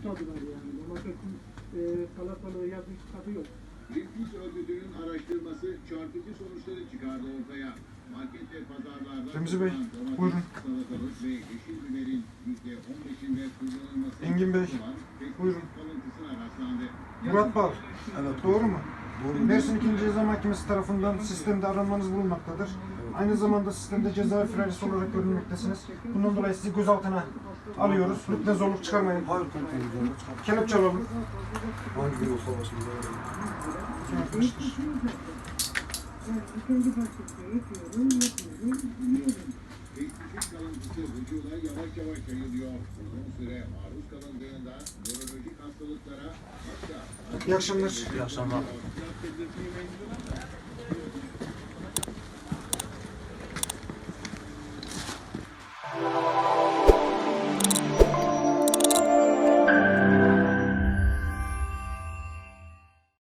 yapmadılar yani. Domatesin salatalığı yazmış tadı yok. Greenpeace örgütünün araştırması çarpıcı sonuçları çıkardı ortaya. Market ve pazarlarda Remzi Bey, domates, buyurun. salatalık ve yeşil biberin %15'inde kullanılması Engin Bey, olan pestisit buyurun. kalıntısına rastlandı. Murat Bal. Evet. Doğru mu? Doğru. Mersin 2. Ceza Mahkemesi tarafından sistemde aranmanız bulunmaktadır. Aynı zamanda sistemde ceza firarisi olarak görülmektesiniz. Bundan dolayı sizi gözaltına alıyoruz. Lütfen zorluk çıkarmayın. Hayır komutanım zorluk çıkar. Kelepçe alalım. Hangi bir olsa başımıza Arkadaşlar. Yani kendi bahçesine yapıyorum, yiyorum. Pestisit kalıntısı vücuda yavaş yavaş yayılıyor. Uzun süre maruz kalındığında nörolojik hastalıklara hatta İyi akşamlar. İyi akşamlar.